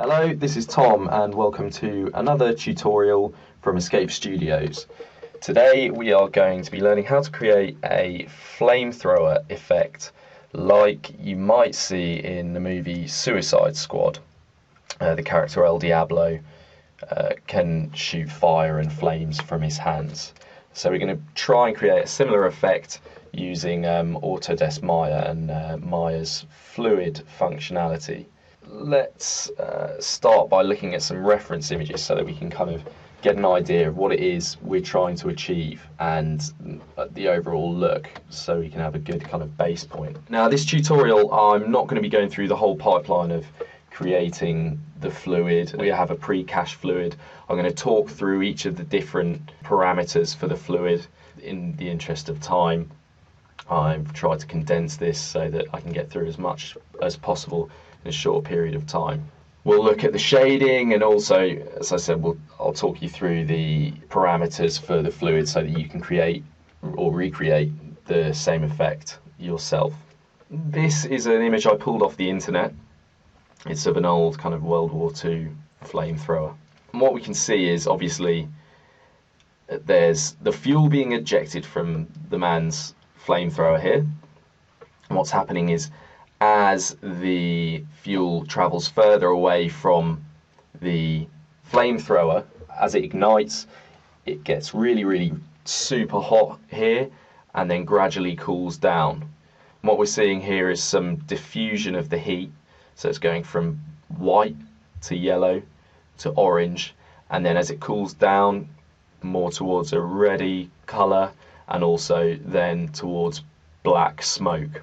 Hello, this is Tom and welcome to another tutorial from Escape Studios. Today we are going to be learning how to create a flamethrower effect like you might see in the movie Suicide Squad. The character El Diablo can shoot fire and flames from his hands. So we're going to try and create a similar effect using Autodesk Maya and Maya's fluid functionality. Let's start by looking at some reference images so that we can kind of get an idea of what it is we're trying to achieve and the overall look, so we can have a good kind of base point. Now, this tutorial, I'm not going to be going through the whole pipeline of creating the fluid. We have a pre-cached fluid. I'm going to talk through each of the different parameters for the fluid. In the interest of time, I've tried to condense this so that I can get through as much as possible in a short period of time. We'll look at the shading, and also, as I said, I'll talk you through the parameters for the fluid so that you can create or recreate the same effect yourself. This is an image I pulled off the internet. It's of an old kind of World War II flamethrower. And what we can see is obviously there's the fuel being ejected from the man's flamethrower here. And what's happening is, as the fuel travels further away from the flamethrower, as it ignites, it gets really super hot here and then gradually cools down. And what we're seeing here is some diffusion of the heat, so it's going from white to yellow to orange, and then as it cools down more towards a reddy colour and also then towards black smoke.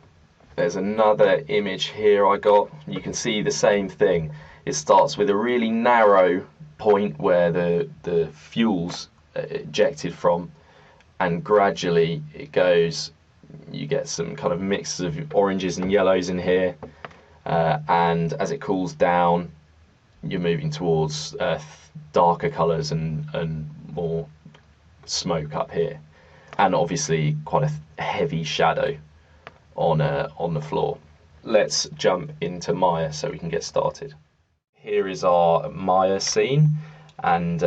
There's another image here I got. You can see the same thing. It starts with a really narrow point where the fuel's ejected from, and gradually it goes, you get some kind of mixes of oranges and yellows in here, and as it cools down you're moving towards darker colours and more smoke up here, and obviously quite a heavy shadow on the floor. Let's jump into Maya so we can get started. Here is our Maya scene, and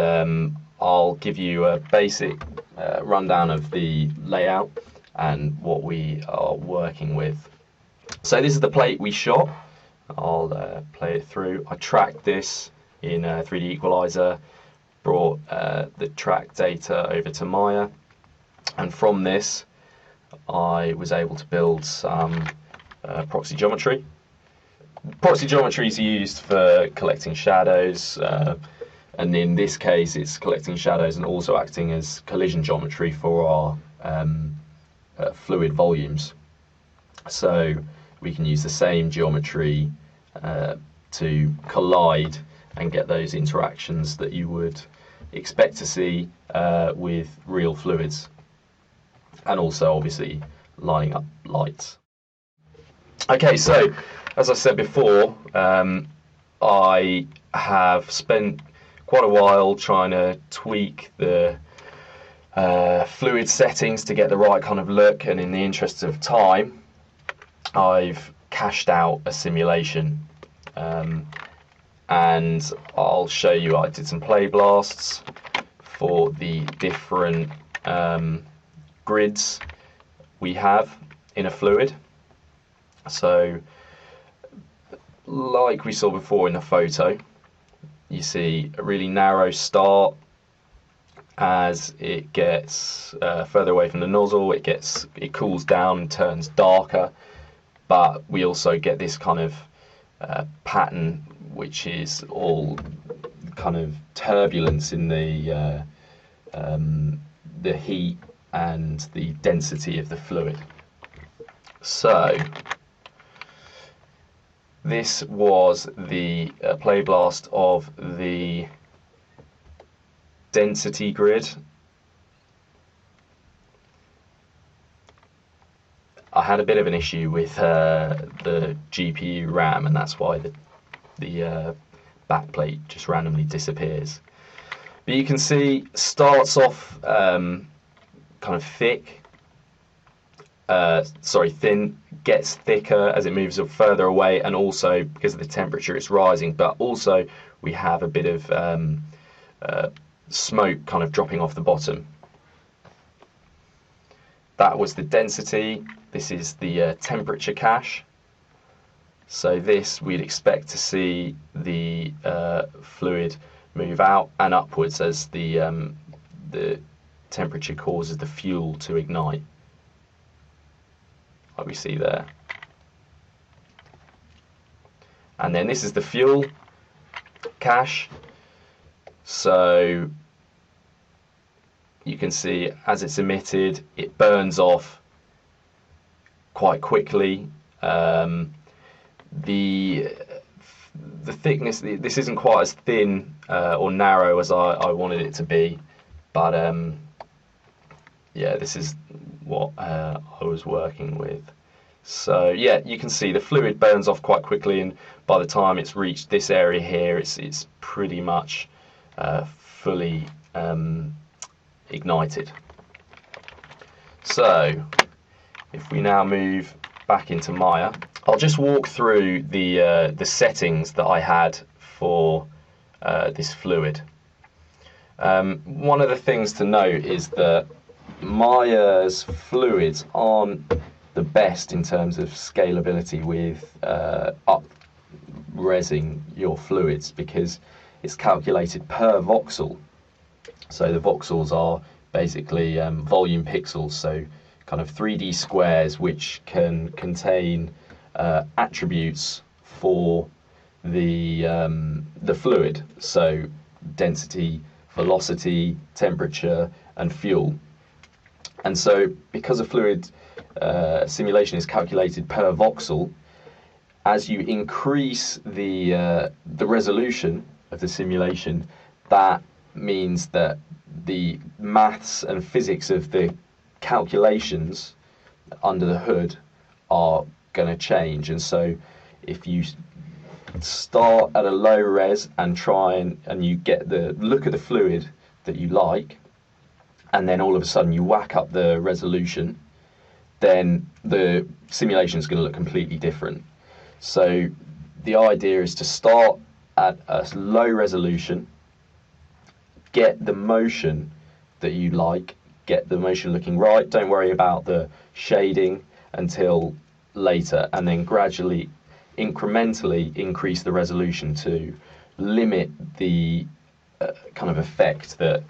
I'll give you a basic rundown of the layout and what we are working with. So this is the plate we shot. I'll play it through. I tracked this in 3D Equalizer, brought the track data over to Maya, and from this I was able to build some proxy geometry. Proxy geometry is used for collecting shadows, and in this case it's collecting shadows and also acting as collision geometry for our fluid volumes. So we can use the same geometry to collide and get those interactions that you would expect to see with real fluids, and also obviously lining up lights. Okay, so as I said before, I have spent quite a while trying to tweak the fluid settings to get the right kind of look, and in the interest of time I've cached out a simulation, and I'll show you. I did some play blasts for the different grids we have in a fluid. So like we saw before in the photo, you see a really narrow start. As it gets further away from the nozzle, it cools down and turns darker, but we also get this kind of pattern which is all kind of turbulence in the heat and the density of the fluid. So this was the play blast of the density grid. I had a bit of an issue with the GPU RAM, and that's why the backplate just randomly disappears. But you can see starts off kind of thin, gets thicker as it moves further away, and also because of the temperature it's rising, but also we have a bit of smoke kind of dropping off the bottom. That was the density. This is the temperature cache. So this, we'd expect to see the fluid move out and upwards as the temperature causes the fuel to ignite, like we see there. And then this is the fuel cache. So you can see as it's emitted, it burns off quite quickly. The thickness, this isn't quite as thin or narrow as I wanted it to be, but yeah, this is what I was working with. So yeah, you can see the fluid burns off quite quickly, and by the time it's reached this area here, it's pretty much fully ignited. So if we now move back into Maya, I'll just walk through the settings that I had for this fluid. One of the things to note is that Maya's fluids aren't the best in terms of scalability with up-resing your fluids, because it's calculated per voxel. So the voxels are basically volume pixels, so kind of 3D squares which can contain attributes for the fluid, so density, velocity, temperature, and fuel. And so because a fluid simulation is calculated per voxel, as you increase the resolution of the simulation, that means that the maths and physics of the calculations under the hood are going to change. And so if you start at a low res and try and you get the look of the fluid that you like, and then all of a sudden you whack up the resolution, then the simulation is going to look completely different. So the idea is to start at a low resolution, get the motion that you like, get the motion looking right, don't worry about the shading until later, and then gradually, incrementally increase the resolution to limit the kind of effect that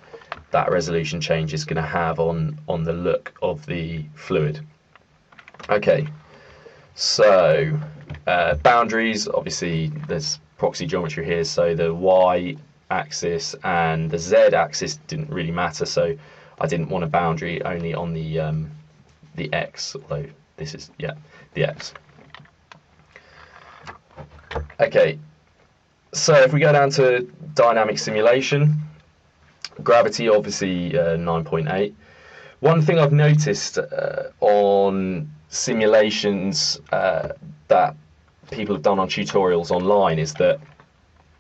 resolution change is going to have on the look of the fluid. Okay, so boundaries, obviously there's proxy geometry here, so the Y axis and the Z axis didn't really matter, so I didn't want a boundary only on the X, although this is, yeah, the X. Okay, so if we go down to dynamic simulation, gravity obviously 9.8. One thing I've noticed on simulations that people have done on tutorials online is that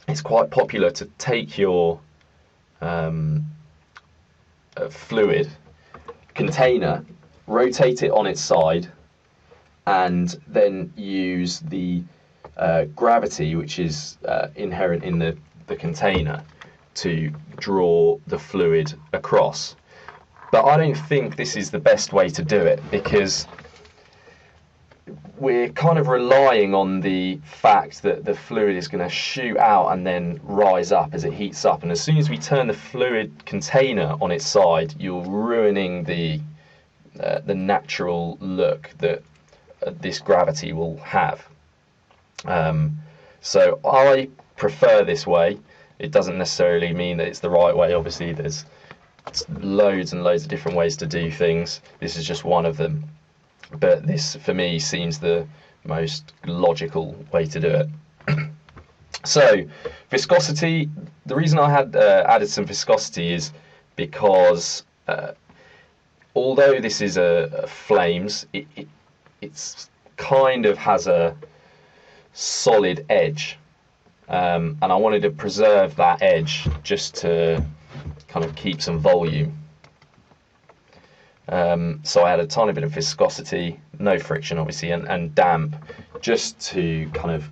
it's quite popular to take your fluid container, rotate it on its side, and then use the gravity, which is inherent in the container, to draw the fluid across. But I don't think this is the best way to do it, because we're kind of relying on the fact that the fluid is going to shoot out and then rise up as it heats up, and as soon as we turn the fluid container on its side, you're ruining the natural look that this gravity will have. So I prefer this way. It doesn't necessarily mean that it's the right way. Obviously there's loads and loads of different ways to do things. This is just one of them, but this for me seems the most logical way to do it. So viscosity, the reason I had added some viscosity is because although this is a flames, it's kind of has a solid edge, and I wanted to preserve that edge just to kind of keep some volume. So I had a tiny bit of viscosity, no friction obviously, and damp, just to kind of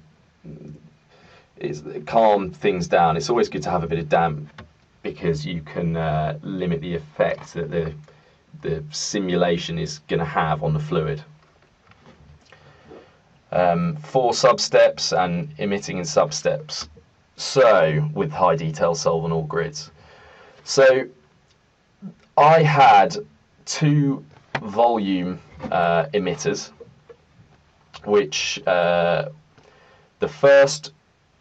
calm things down. It's always good to have a bit of damp because you can limit the effect that the simulation is going to have on the fluid. 4 substeps and emitting in substeps. So with high detail solve on all grids. So I had 2 volume emitters, which the first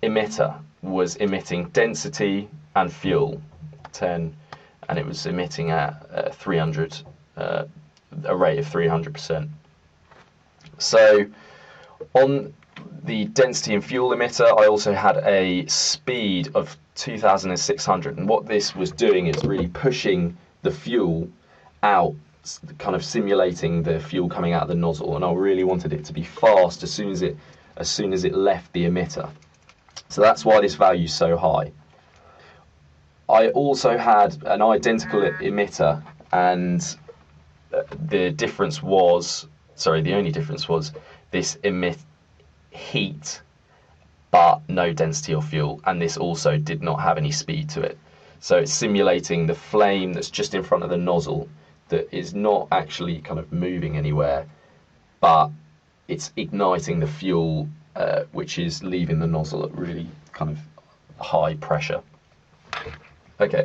emitter was emitting density and fuel 10, and it was emitting at 300, a rate of 300%. So on the density and fuel emitter, I also had a speed of 2,600, and what this was doing is really pushing the fuel out, kind of simulating the fuel coming out of the nozzle, and I really wanted it to be fast as soon as it left the emitter. So that's why this value is so high. I also had an identical emitter, and the only difference was this emit heat but no density or fuel, and this also did not have any speed to it. So it's simulating the flame that's just in front of the nozzle that is not actually kind of moving anywhere, but it's igniting the fuel which is leaving the nozzle at really kind of high pressure. Okay.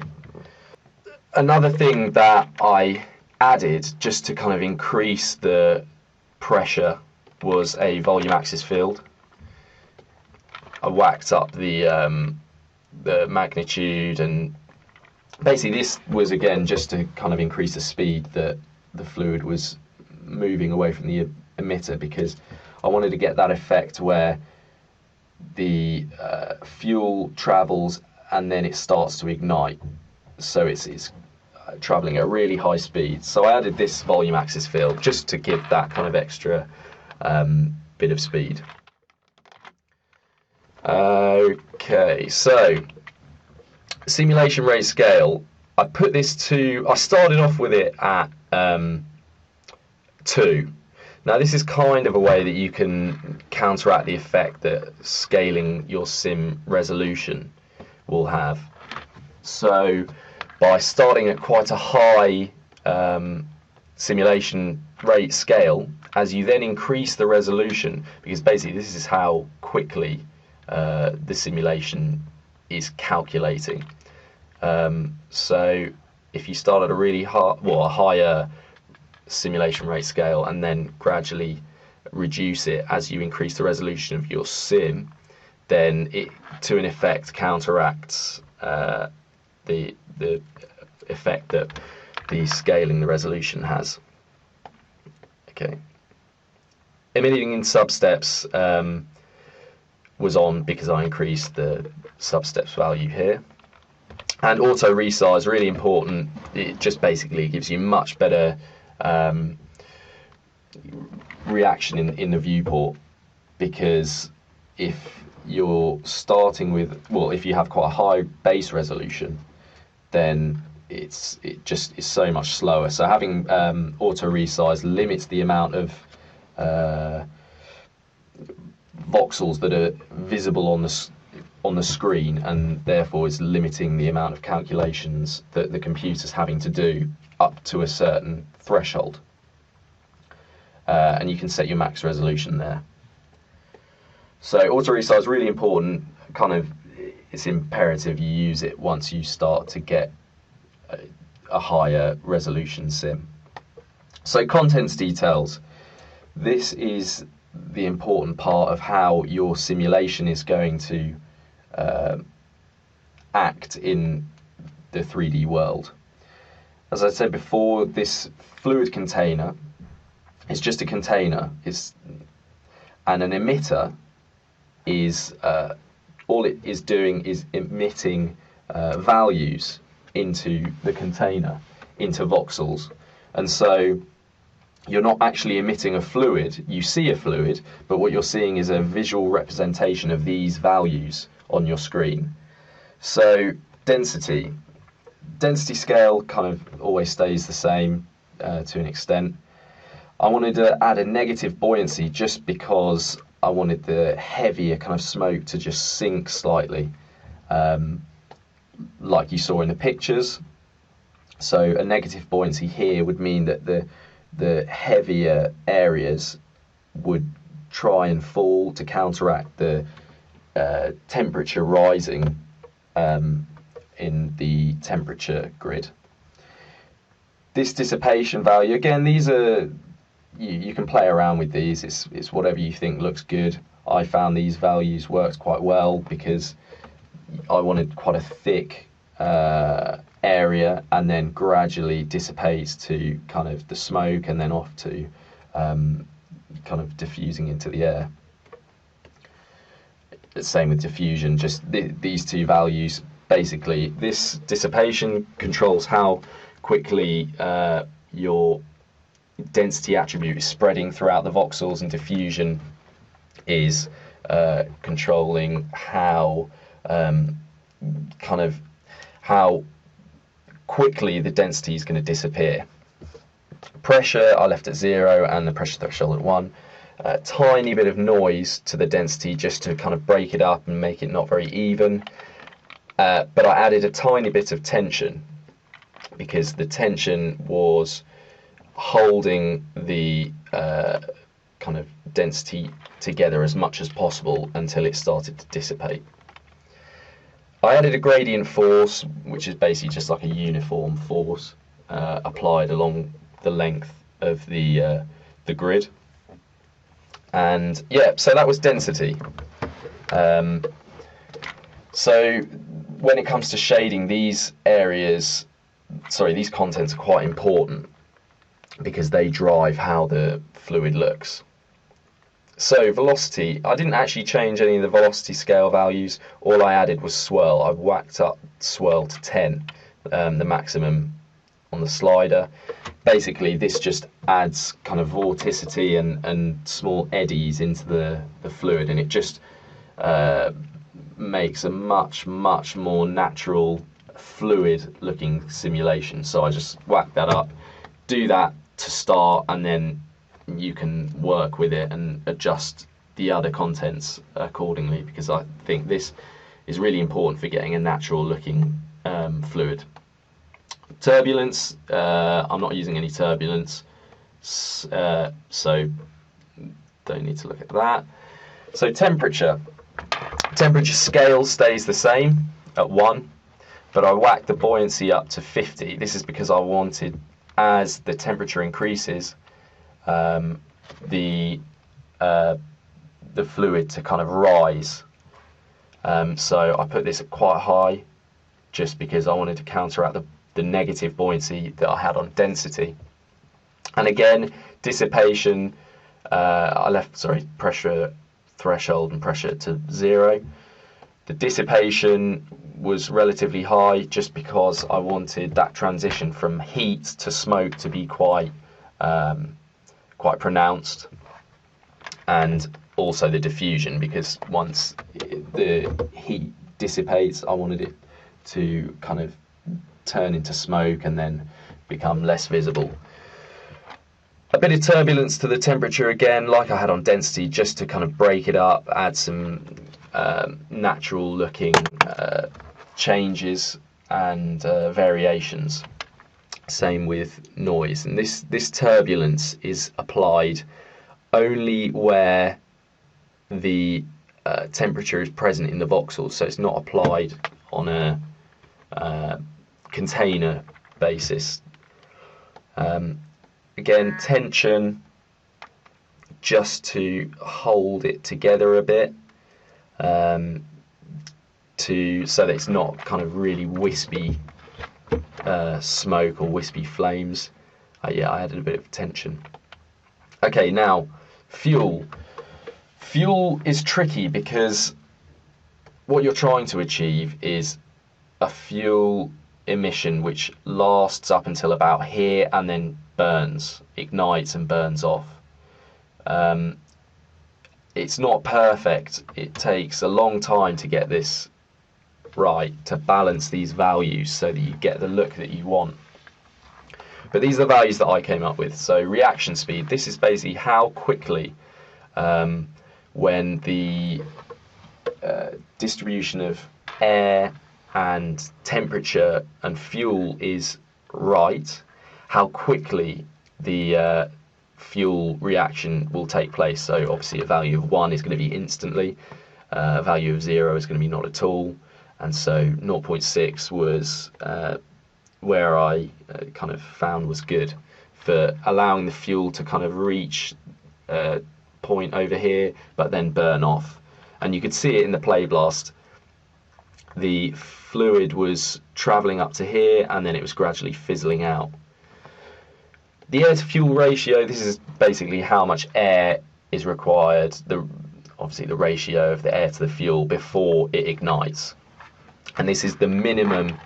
Another thing that I added just to kind of increase the pressure was a volume axis field. I whacked up the magnitude, and basically this was again just to kind of increase the speed that the fluid was moving away from the emitter, because I wanted to get that effect where the fuel travels and then it starts to ignite, so it's traveling at a really high speed. So I added this volume axis field just to give that kind of extra bit of speed. Okay, so simulation rate scale, I started off with it at 2. Now this is kind of a way that you can counteract the effect that scaling your sim resolution will have. So by starting at quite a high simulation rate scale, as you then increase the resolution, because basically this is how quickly the simulation is calculating. So if you start at a really a higher simulation rate scale and then gradually reduce it as you increase the resolution of your sim, then it to an effect counteracts the effect that the scaling the resolution has. Okay. Emitting in substeps was on because I increased the substeps value here. And AutoResize, really important. It just basically gives you much better reaction in the viewport, because if you're starting with, if you have quite a high base resolution, then it just is so much slower. So having AutoResize limits the amount of voxels that are visible on the screen, and therefore is limiting the amount of calculations that the computer's having to do up to a certain threshold. And you can set your max resolution there. So AutoResize is really important. It's imperative you use it once you start to get a higher resolution sim. So contents details. This is the important part of how your simulation is going to act in the 3D world. As I said before, this fluid container is just a container, and an emitter is all it is doing is emitting values into the container, into voxels. And so you're not actually emitting a fluid. You see a fluid, but what you're seeing is a visual representation of these values on your screen. So density scale kind of always stays the same. to an extent. I wanted to add a negative buoyancy just because I wanted the heavier kind of smoke to just sink slightly, like you saw in the pictures. So a negative buoyancy here would mean that the heavier areas would try and fall to counteract the temperature rising in the temperature grid. This dissipation value, again, these are, you can play around with these, it's whatever you think looks good. I found these values worked quite well because I wanted quite a thick area, and then gradually dissipates to kind of the smoke and then off to kind of diffusing into the air. Same with diffusion, just these two values. Basically, this dissipation controls how quickly your density attribute is spreading throughout the voxels, and diffusion is controlling how how quickly the density is going to disappear. Pressure I left at 0 and the pressure threshold at 1. A tiny bit of noise to the density just to kind of break it up and make it not very even. But I added a tiny bit of tension because the tension was holding the kind of density together as much as possible until it started to dissipate. I added a gradient force, which is basically just like a uniform force applied along the length of the grid. And yeah, so that was density. So when it comes to shading, these areas, these contents are quite important because they drive how the fluid looks. So velocity, I didn't actually change any of the velocity scale values. All I added was swirl. I whacked up swirl to 10, the maximum on the slider. Basically, this just adds kind of vorticity and small eddies into the fluid, and it just makes a much more natural fluid looking simulation. So I just whack that up, do that to start, and then you can work with it and adjust the other contents accordingly, because I think this is really important for getting a natural looking fluid. Turbulence, I'm not using any turbulence, so don't need to look at that. So temperature scale stays the same at 1, but I whacked the buoyancy up to 50. This is because I wanted, as the temperature increases, the fluid to kind of rise. So I put this at quite high just because I wanted to counteract the negative buoyancy that I had on density. And again, dissipation, I left pressure threshold and pressure to 0. The dissipation was relatively high just because I wanted that transition from heat to smoke to be quite pronounced, and also the diffusion, because once the heat dissipates, I wanted it to kind of turn into smoke and then become less visible. A bit of turbulence to the temperature again, like I had on density, just to kind of break it up, add some natural looking changes and variations. Same with noise, and this turbulence is applied only where the temperature is present in the voxels, so it's not applied on a container basis. Again, tension just to hold it together a bit, so that it's not kind of really wispy smoke or wispy flames. Yeah, I added a bit of tension. Okay, now fuel. Fuel is tricky because what you're trying to achieve is a fuel emission which lasts up until about here and then ignites and burns off. It's not perfect. It takes a long time to get this right, to balance these values so that you get the look that you want. But these are the values that I came up with. So reaction speed, this is basically how quickly when the distribution of air and temperature and fuel is right, how quickly the fuel reaction will take place. So obviously a value of 1 is going to be instantly, a value of 0 is going to be not at all, and so 0.6 was where I kind of found was good for allowing the fuel to kind of reach a point over here but then burn off. And you could see it in the play blast. The fluid was travelling up to here and then it was gradually fizzling out. The air to fuel ratio, this is basically how much air is required, obviously the ratio of the air to the fuel before it ignites. And this is the minimum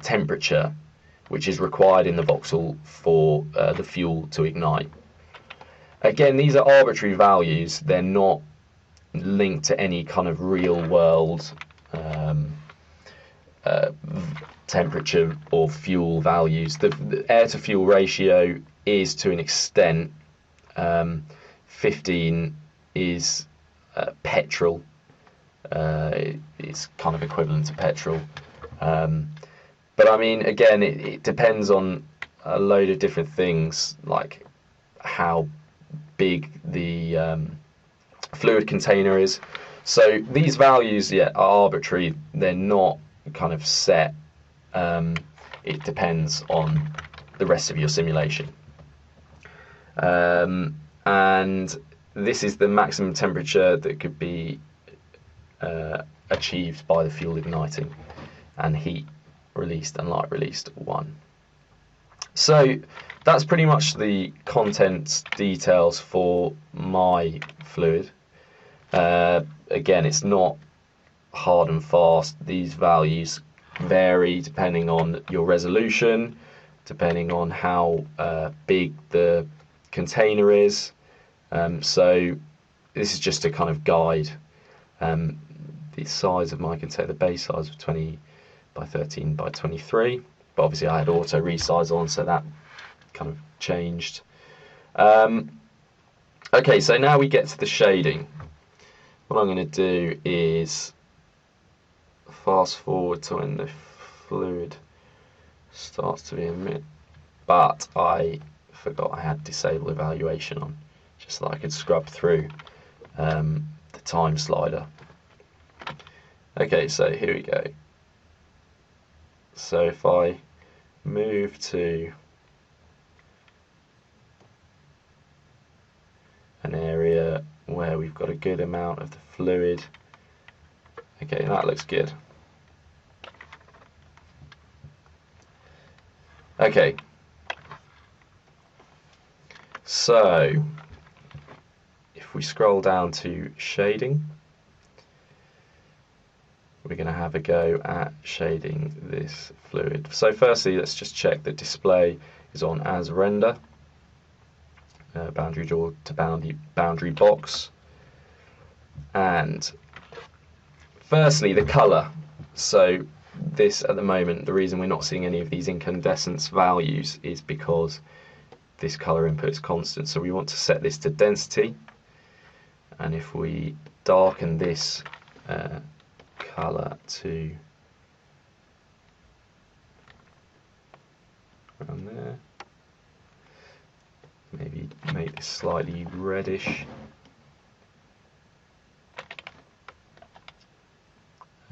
temperature which is required in the voxel for the fuel to ignite. Again, these are arbitrary values, they're not linked to any kind of real world temperature or fuel values. The air to fuel ratio is to an extent 15 is petrol. It's kind of equivalent to petrol. But I mean, again, it depends on a load of different things, like how big the fluid container is. So these values, yeah, are arbitrary. They're not kind of set. It depends on the rest of your simulation. And this is the maximum temperature that could be achieved by the fuel igniting, and heat released and light released 1. So that's pretty much the contents details for my fluid. Again, it's not hard and fast. These values vary depending on your resolution, depending on how big the container is. So this is just a kind of guide. The size of my container, the base size of 20 by 13 by 23, but obviously I had AutoResize on, so that kind of changed. Okay, so now we get to the shading. What I'm going to do is fast forward to when the fluid starts to emit, but I forgot I had disable evaluation on, just so that I could scrub through the time slider. Okay, so here we go. So if I move to an area where we've got a good amount of the fluid, okay, that looks good. Okay, so if we scroll down to shading, we're going to have a go at shading this fluid. So firstly, let's just check that display is on as render, boundary draw to boundary box, and firstly the color. So this at the moment, the reason we're not seeing any of these incandescence values is because this color input is constant. So we want to set this to density, and if we darken this color to around there, maybe make this slightly reddish.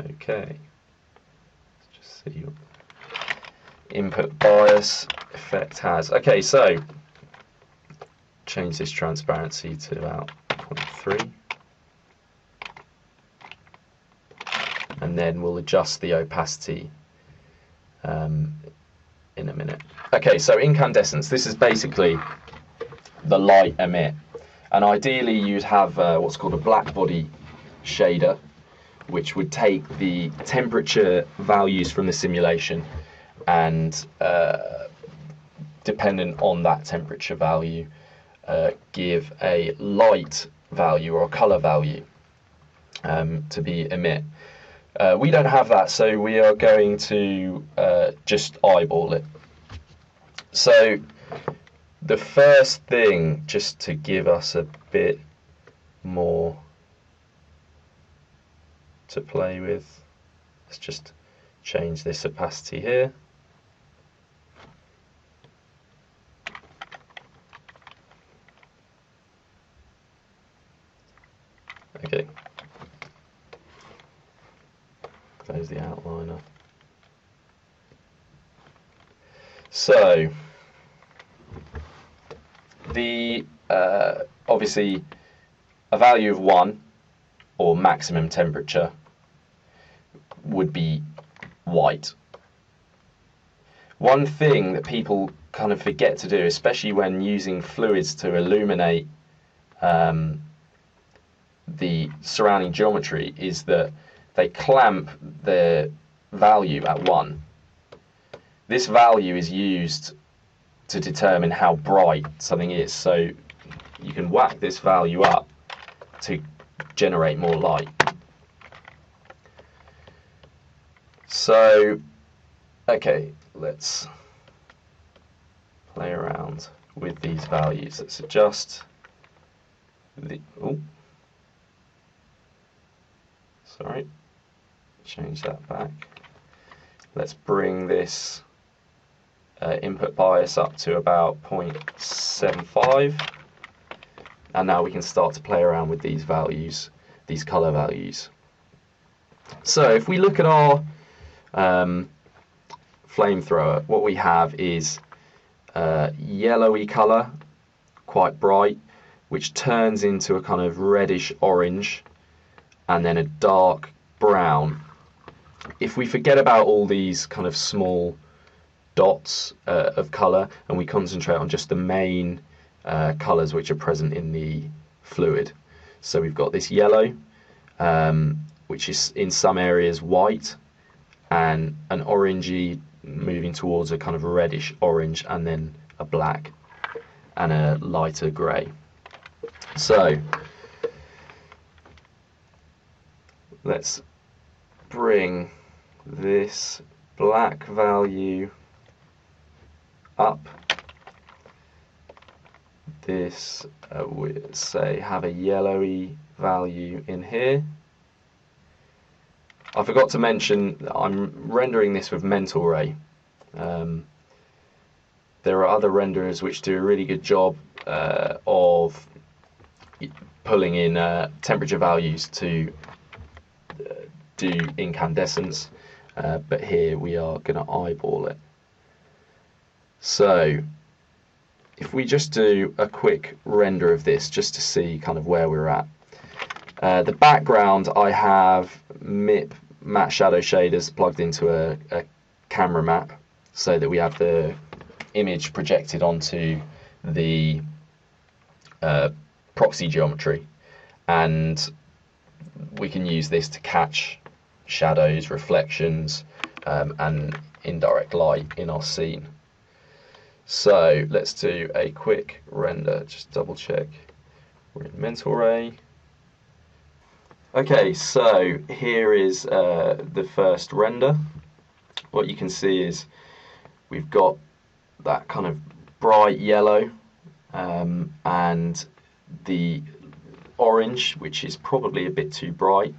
Okay, let's just see what input bias effect has. Okay, so change this transparency to about 0.3. And then we'll adjust the opacity in a minute. Okay, so incandescence, this is basically the light emit. And ideally you'd have what's called a black body shader, which would take the temperature values from the simulation and dependent on that temperature value, give a light value or a color value to be emit. We don't have that, so we are going to just eyeball it. So the first thing, just to give us a bit more to play with, let's just change this opacity here. Okay, close the outliner. So the obviously a value of 1 or maximum temperature would be white. One thing that people kind of forget to do, especially when using fluids to illuminate the surrounding geometry, is that they clamp the value at 1. This value is used to determine how bright something is, so you can whack this value up to generate more light. So, okay, let's play around with these values. Let's adjust the, sorry, change that back. Let's bring this input bias up to about 0.75, and now we can start to play around with these values, these color values. So if we look at our flamethrower, what we have is yellowy color, quite bright, which turns into a kind of reddish orange and then a dark brown. If we forget about all these kind of small dots of color and we concentrate on just the main colors which are present in the fluid, so we've got this yellow, which is in some areas white, and an orangey moving towards a kind of reddish orange, and then a black and a lighter grey. So let's bring this black value up. This would say have a yellowy value in here. I forgot to mention that I'm rendering this with Mental Ray. There are other renderers which do a really good job of pulling in temperature values to do incandescence, but here we are going to eyeball it. So if we just do a quick render of this just to see kind of where we're at. The background, I have MIP matte shadow shaders plugged into a camera map so that we have the image projected onto the proxy geometry, and we can use this to catch shadows, reflections, and indirect light in our scene. So let's do a quick render, just double check we're in Mental Ray. Okay, so here is the first render. What you can see is we've got that kind of bright yellow and the orange, which is probably a bit too bright,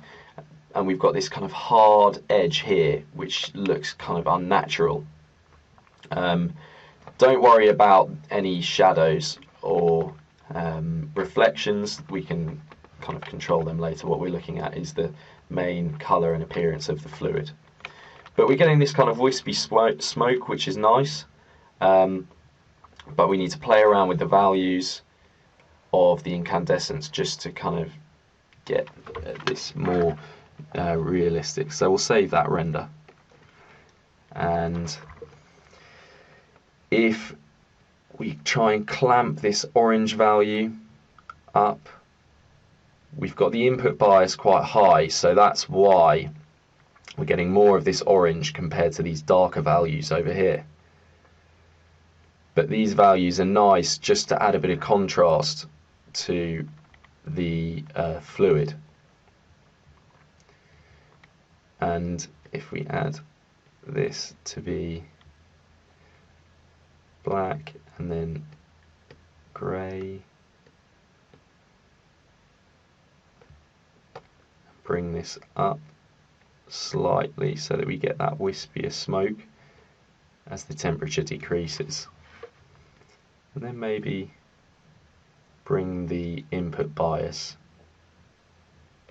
and we've got this kind of hard edge here which looks kind of unnatural. Don't worry about any shadows or reflections, we can kind of control them later. What we're looking at is the main colour and appearance of the fluid. But we're getting this kind of wispy smoke, which is nice, but we need to play around with the values of the incandescence just to kind of get this more realistic. So we'll save that render, and if we try and clamp this orange value up, we've got the input bias quite high, so that's why we're getting more of this orange compared to these darker values over here. But these values are nice just to add a bit of contrast to the fluid. And if we add this to be black, and then grey. Bring this up slightly so that we get that wispier smoke as the temperature decreases. And then maybe bring the input bias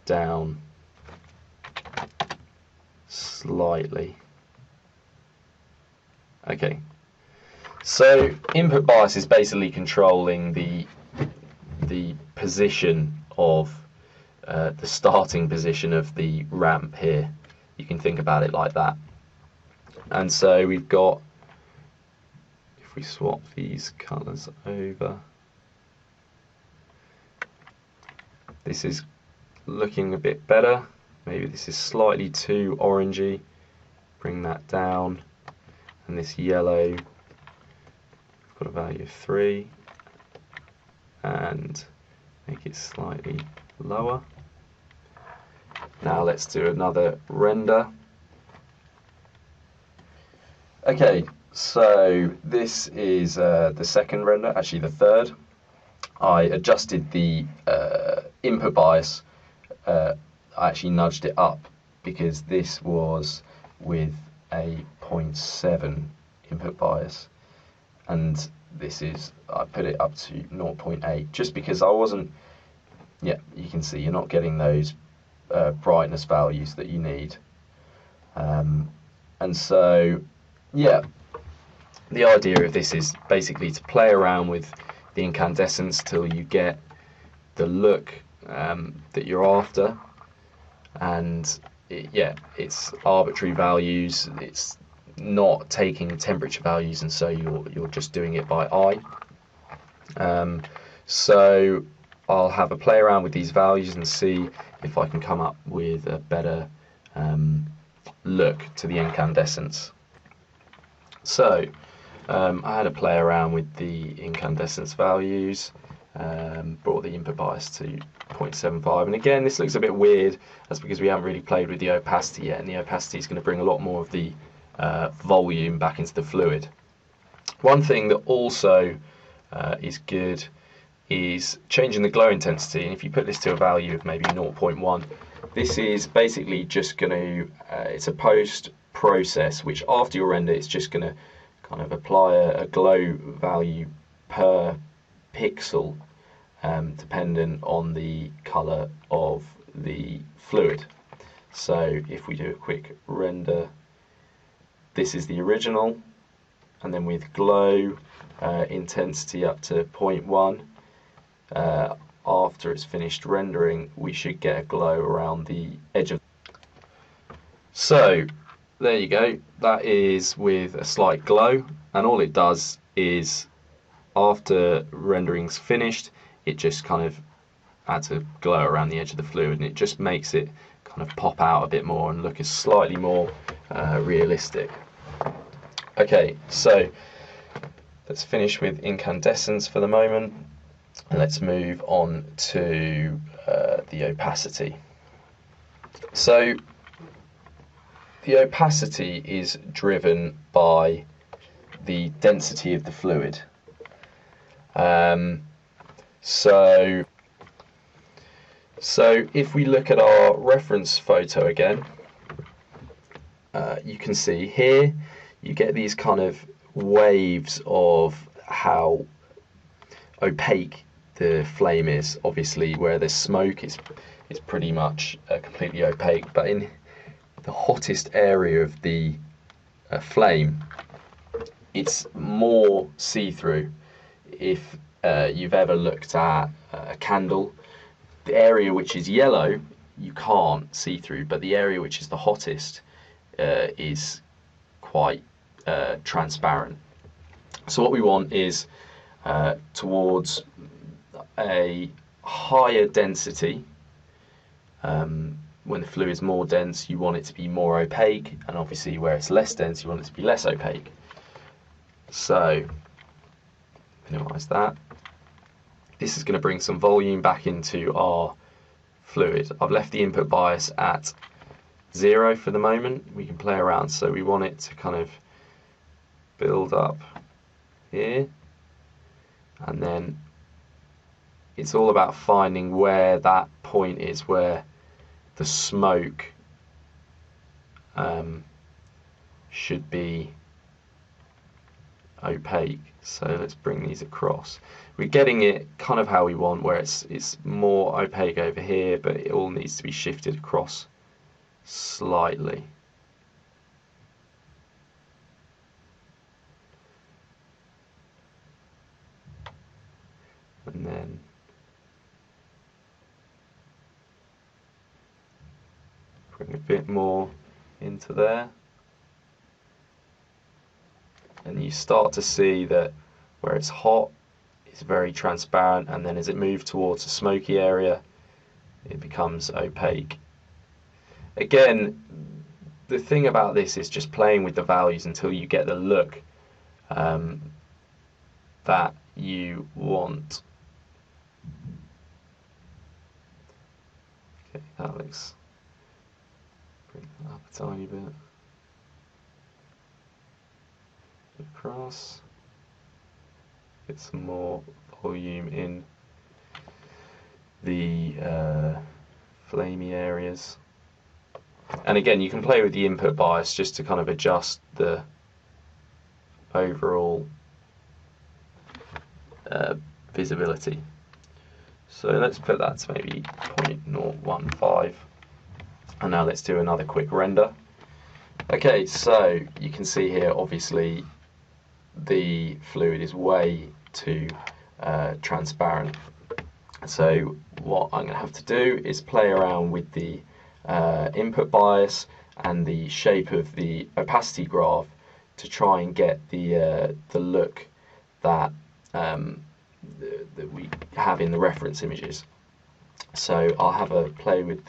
down slightly. Okay, so input bias is basically controlling the position of the starting position of the ramp here. You can think about it like that. And so we've got, if we swap these colours over, this is looking a bit better. Maybe this is slightly too orangey. Bring that down. And this yellow, we've got a value of 3. And make it slightly lower. Now let's do another render. Okay, so this is the second render, actually the third. I adjusted the input bias. I actually nudged it up because this was with a 0.7 input bias, and this is, I put it up to 0.8 just because I wasn't, yeah, you can see you're not getting those brightness values that you need. And so, yeah, the idea of this is basically to play around with the incandescence till you get the look that you're after. And yeah, it's arbitrary values, it's not taking temperature values, and so you're just doing it by eye. So I'll have a play around with these values and see if I can come up with a better look to the incandescence. So I had a play around with the incandescence values, brought the input bias to 0.75, and again this looks a bit weird. That's because we haven't really played with the opacity yet, and the opacity is going to bring a lot more of the volume back into the fluid. One thing that also is good is changing the glow intensity, and if you put this to a value of maybe 0.1, this is basically just going to, it's a post process which after your render it's just going to kind of apply a glow value per pixel dependent on the colour of the fluid. So if we do a quick render, this is the original, and then with glow intensity up to 0.1, after it's finished rendering we should get a glow around the edge of. So there you go, that is with a slight glow, and all it does is after rendering's finished it just kind of adds a glow around the edge of the fluid, and it just makes it kind of pop out a bit more and look as slightly more realistic. Okay, so let's finish with incandescence for the moment, and let's move on to the opacity. So the opacity is driven by the density of the fluid. So if we look at our reference photo again, you can see here you get these kind of waves of how opaque the flame is. Obviously where there's smoke it's pretty much completely opaque, but in the hottest area of the flame it's more see-through. If you've ever looked at a candle, the area which is yellow you can't see through, but the area which is the hottest is quite transparent. So what we want is towards a higher density. When the fluid is more dense you want it to be more opaque, and obviously where it's less dense you want it to be less opaque. So minimize that. This is going to bring some volume back into our fluid. I've left the input bias at 0 for the moment. We can play around, so we want it to kind of build up here, and then it's all about finding where that point is where the smoke should be opaque. So let's bring these across. We're getting it kind of how we want, where it's more opaque over here, but it all needs to be shifted across slightly. And then bring a bit more into there. And you start to see that where it's hot, it's very transparent, and then as it moves towards the smoky area, it becomes opaque. Again, the thing about this is just playing with the values until you get the look that you want. Okay, that looks, bring that up a tiny bit. Across, get some more volume in the flamey areas, and again you can play with the input bias just to kind of adjust the overall visibility. So let's put that to maybe 0.015, and now let's do another quick render. Okay, so you can see here obviously the fluid is way too transparent. So what I'm going to have to do is play around with the input bias and the shape of the opacity graph to try and get the look that that we have in the reference images. So I'll have a play with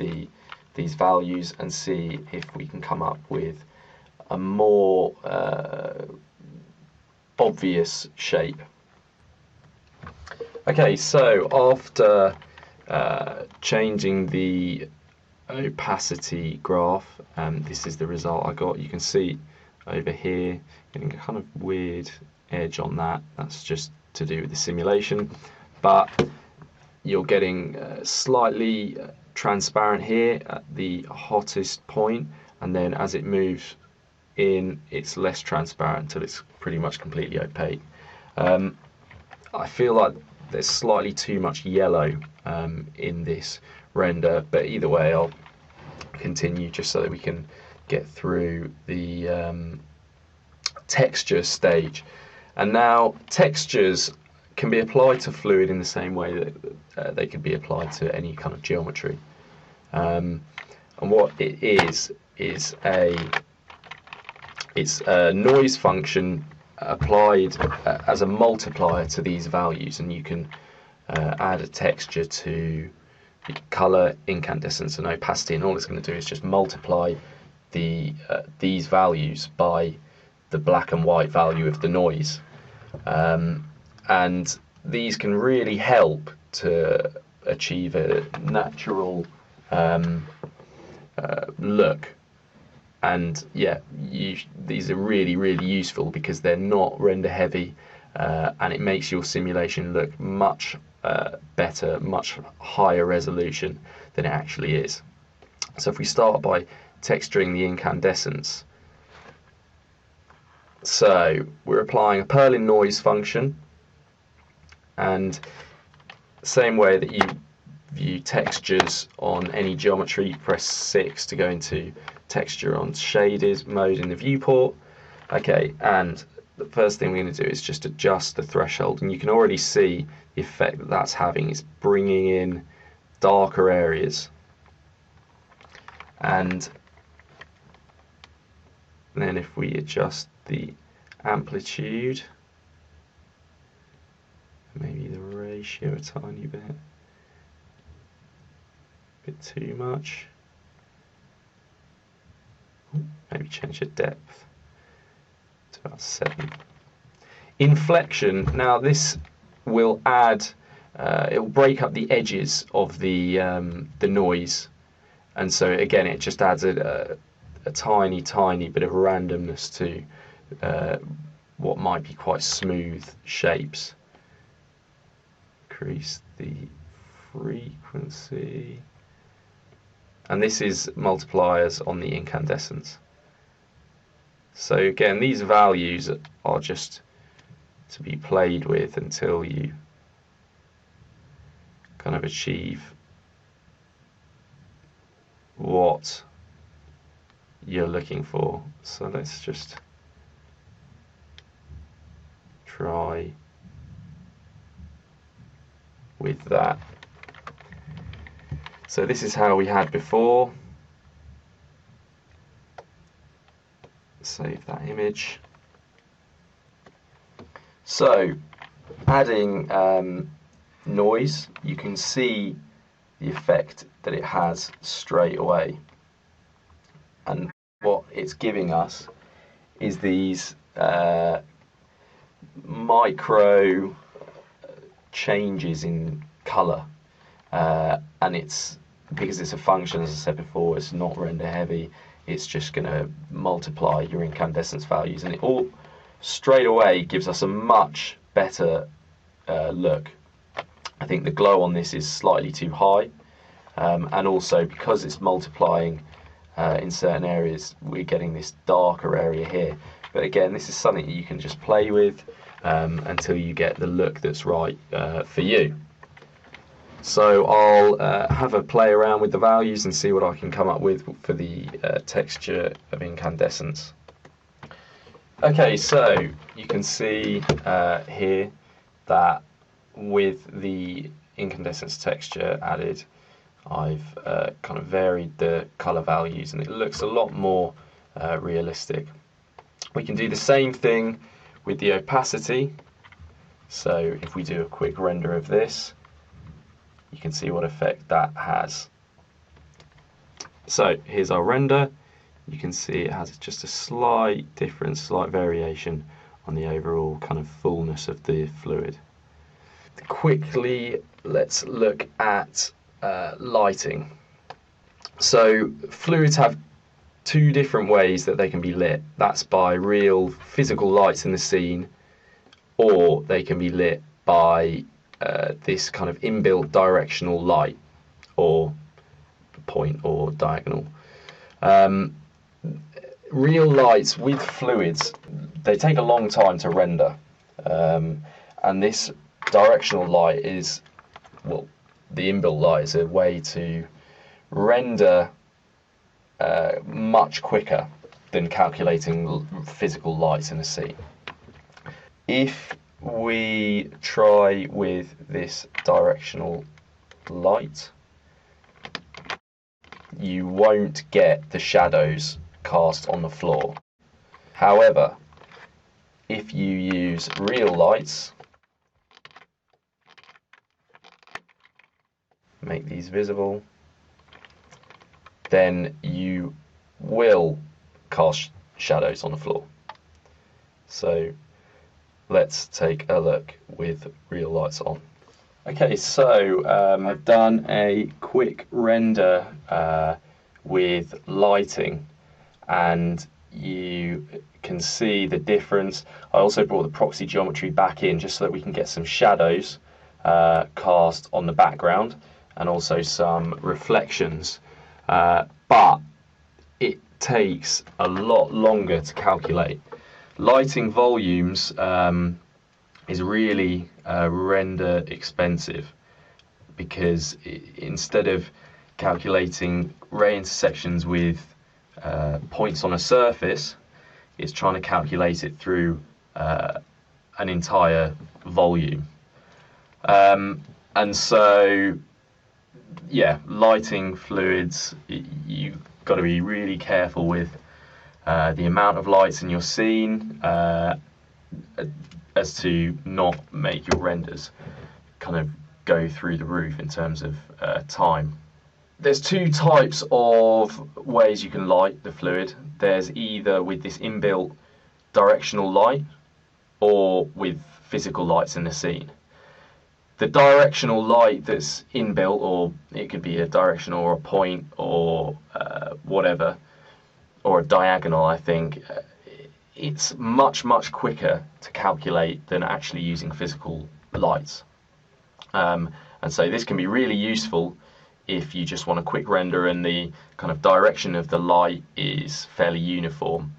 these values and see if we can come up with a more obvious shape. Okay, so after changing the opacity graph, this is the result I got. You can see over here getting a kind of weird edge on that. That's just to do with the simulation, but you're getting slightly transparent here at the hottest point, and then as it moves in it's less transparent until it's pretty much completely opaque. I feel like there's slightly too much yellow in this render, but either way I'll continue just so that we can get through the texture stage. And now textures can be applied to fluid in the same way that they could be applied to any kind of geometry. And what it is it's a noise function applied as a multiplier to these values, and you can add a texture to the color, incandescence and opacity, and all it's going to do is just multiply these values by the black and white value of the noise, and these can really help to achieve a natural look. And yeah, these are really useful because they're not render heavy, and it makes your simulation look much better, much higher resolution than it actually is. So if we start by texturing the incandescence, so we're applying a Perlin noise function, and same way that you view textures on any geometry, you press 6 to go into texture on shaded mode in the viewport. Okay, and the first thing we're going to do is just adjust the threshold, and you can already see the effect that that's having. It's bringing in darker areas, and then if we adjust the amplitude, maybe the ratio a tiny bit too much, maybe change the depth to about 7. Inflection, now this will add, it will break up the edges of the noise, and so again it just adds a tiny bit of randomness to what might be quite smooth shapes. Increase the frequency. And this is multipliers on the incandescence. So again, these values are just to be played with until you kind of achieve what you're looking for. So let's just try with that. So this is how we had before. Save that image. So adding noise, you can see the effect that it has straight away. And what it's giving us is these micro changes in colour, and it's because it's a function, as I said before, it's not render heavy. It's just going to multiply your incandescence values, and it all straight away gives us a much better look. I think the glow on this is slightly too high, and also because it's multiplying in certain areas, we're getting this darker area here. But again, this is something that you can just play with until you get the look that's right for you. So I'll have a play around with the values and see what I can come up with for the texture of incandescence. Okay, so you can see here that with the incandescence texture added, I've kind of varied the colour values and it looks a lot more realistic. We can do the same thing with the opacity. So if we do a quick render of this, you can see what effect that has. So here's our render. You can see it has just a slight difference, slight variation on the overall kind of fullness of the fluid. Quickly, let's look at lighting. So fluids have two different ways that they can be lit. That's by real physical lights in the scene, or they can be lit by this kind of inbuilt directional light, or point or diagonal. Real lights with fluids, they take a long time to render, and this directional light is, well, the inbuilt light is a way to render much quicker than calculating physical lights in a scene. If we try with this directional light, you won't get the shadows cast on the floor. However, if you use real lights, make these visible, then you will cast shadows on the floor. So let's take a look with real lights on. Okay, so I've done a quick render with lighting, and you can see the difference. I also brought the proxy geometry back in just so that we can get some shadows cast on the background and also some reflections, but it takes a lot longer to calculate. Lighting volumes is really render expensive, because instead of calculating ray intersections with points on a surface, it's trying to calculate it through an entire volume. And so, yeah, lighting fluids, you've got to be really careful with the amount of lights in your scene, as to not make your renders kind of go through the roof in terms of time. There's two types of ways you can light the fluid. There's either with this inbuilt directional light or with physical lights in the scene. The directional light that's inbuilt, or it could be a directional or a point or whatever, or a diagonal, I think, it's much quicker to calculate than actually using physical lights. And so this can be really useful if you just want a quick render and the kind of direction of the light is fairly uniform,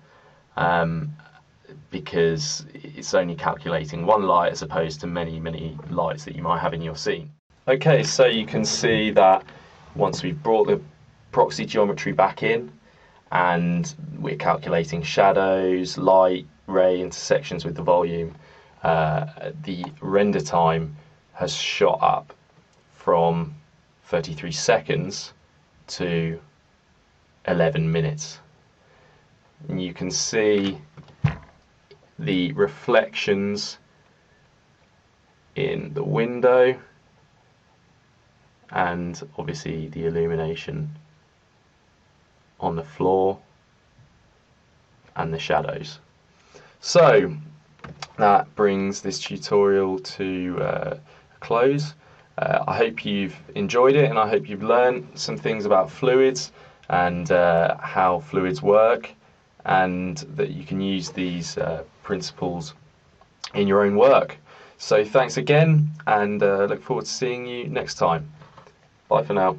because it's only calculating one light as opposed to many lights that you might have in your scene. Okay, so you can see that once we've brought the proxy geometry back in and we're calculating shadows, light, ray intersections with the volume, the render time has shot up from 33 seconds to 11 minutes. And you can see the reflections in the window and obviously the illumination on the floor and the shadows. So that brings this tutorial to a close. I hope you've enjoyed it, and I hope you've learned some things about fluids and how fluids work, and that you can use these principles in your own work. So thanks again, and look forward to seeing you next time. Bye for now.